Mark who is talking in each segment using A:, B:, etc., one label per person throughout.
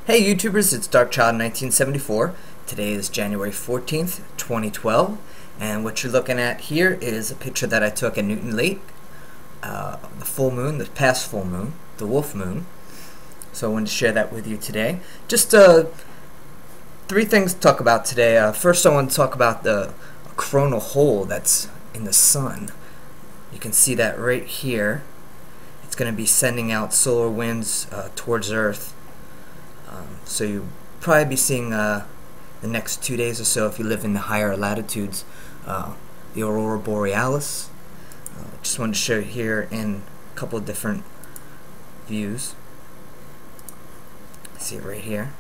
A: Hey YouTubers, it's Darkchild1974. Today is January 14th, 2012, and what you're looking at here is a picture that I took at Newton Lake, the full moon, the past full moon, the wolf moon. So I wanted to share that with you today. Just three things to talk about today. First, I want to talk about the coronal hole that's in the sun. You can see that right here. It's going to be sending out solar winds towards Earth. So you'll probably be seeing the next 2 days or so, if you live in the higher latitudes, the aurora borealis. Just wanted to show you here in a couple of different views. See it right here.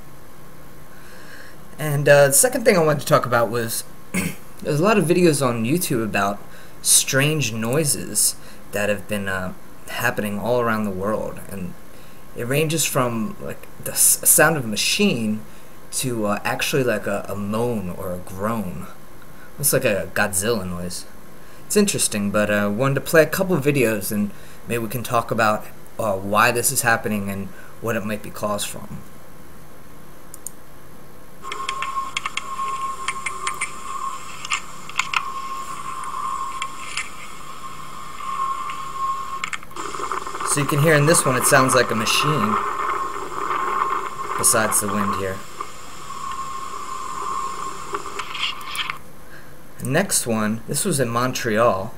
A: And the second thing I wanted to talk about was there's a lot of videos on YouTube about strange noises that have been happening all around the world, and it ranges from like the sound of a machine to actually like a moan or a groan. It's like a Godzilla noise. It's interesting, but I wanted to play a couple of videos and maybe we can talk about why this is happening and what it might be caused from. So you can hear in this one, it sounds like a machine, besides the wind here. The next one, this was in Montreal.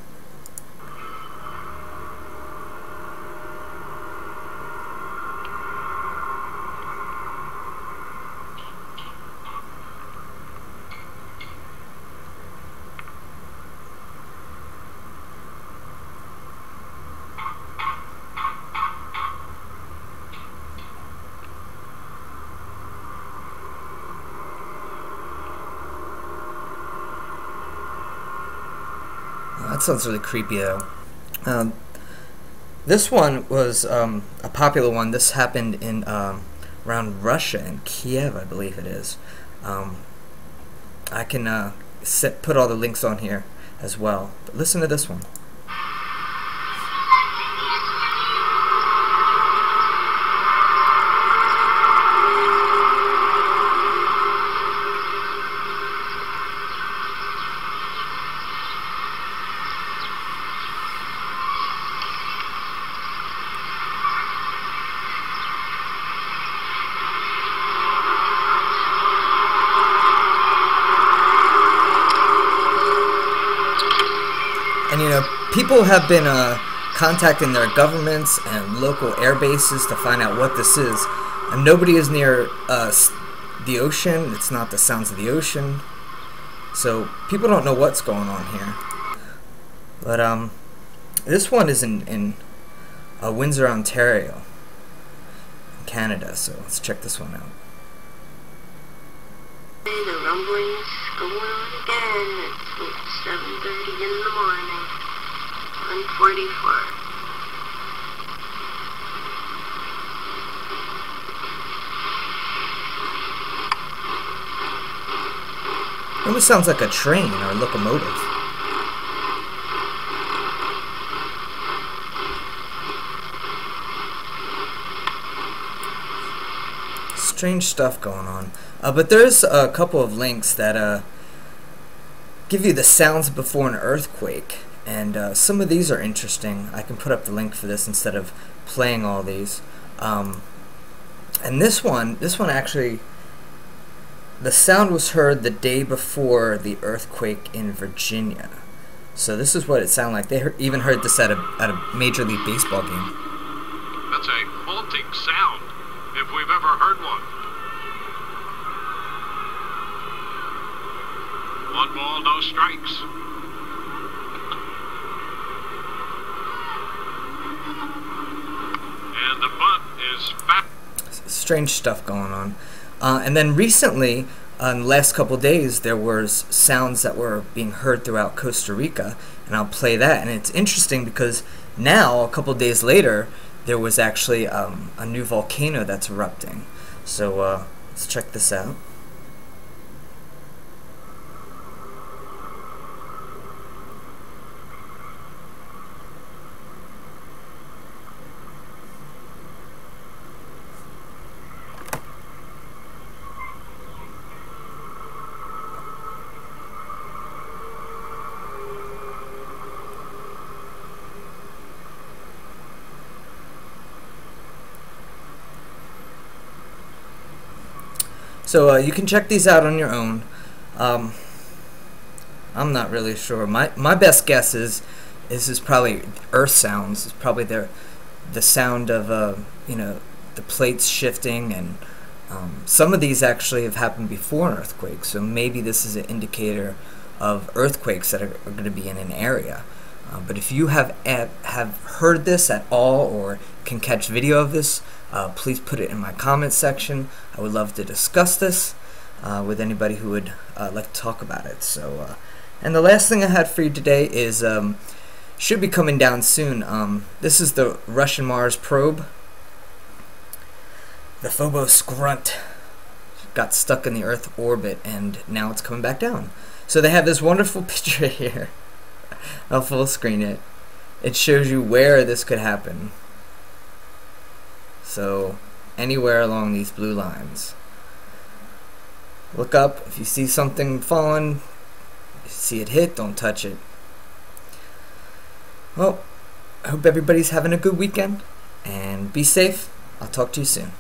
A: That sounds really creepy though. This one was a popular one. This happened in around Russia, in Kiev, I believe it is. I can put all the links on here as well. But listen to this one. And you know, people have been contacting their governments and local air bases to find out what this is. And nobody is near the ocean. It's not the sounds of the ocean. So people don't know what's going on here. But this one is in Windsor, Ontario, Canada. So let's check this one out.
B: The rumblings going on again. It's 7:30 in the morning. 1:44.
A: It almost sounds like a train or a locomotive. Strange stuff going on. But there's a couple of links that give you the sounds before an earthquake, and some of these are interesting. I can put up the link for this instead of playing all these. And this one actually, the sound was heard the day before the earthquake in Virginia. So this is what it sounded like. They even heard this at a Major League Baseball game.
C: That's a haunting sound, if we've ever heard one. One ball, no strikes. And the bunt is back.
A: Strange stuff going on. And then recently, in the last couple of days, there was sounds that were being heard throughout Costa Rica, and I'll play that. And it's interesting because now, a couple of days later, there was actually a new volcano that's erupting. So let's check this out. So you can check these out on your own. I'm not really sure. My best guess is this is probably earth sounds. It's probably the sound of you know, the plates shifting, and some of these actually have happened before an earthquake. So maybe this is an indicator of earthquakes that are going to be in an area. But if you have heard this at all, or can catch video of this, please put it in my comment section. I would love to discuss this with anybody who would like to talk about it. So, and the last thing I had for you today is should be coming down soon. This is the Russian Mars probe. The Phobos Grunt got stuck in the Earth orbit, and now it's coming back down. So they have this wonderful picture here. I'll full screen it. It shows you where this could happen. So anywhere along these blue lines. Look up. If you see something falling, you see it hit, don't touch it. Well, I hope everybody's having a good weekend, and be safe. I'll talk to you soon.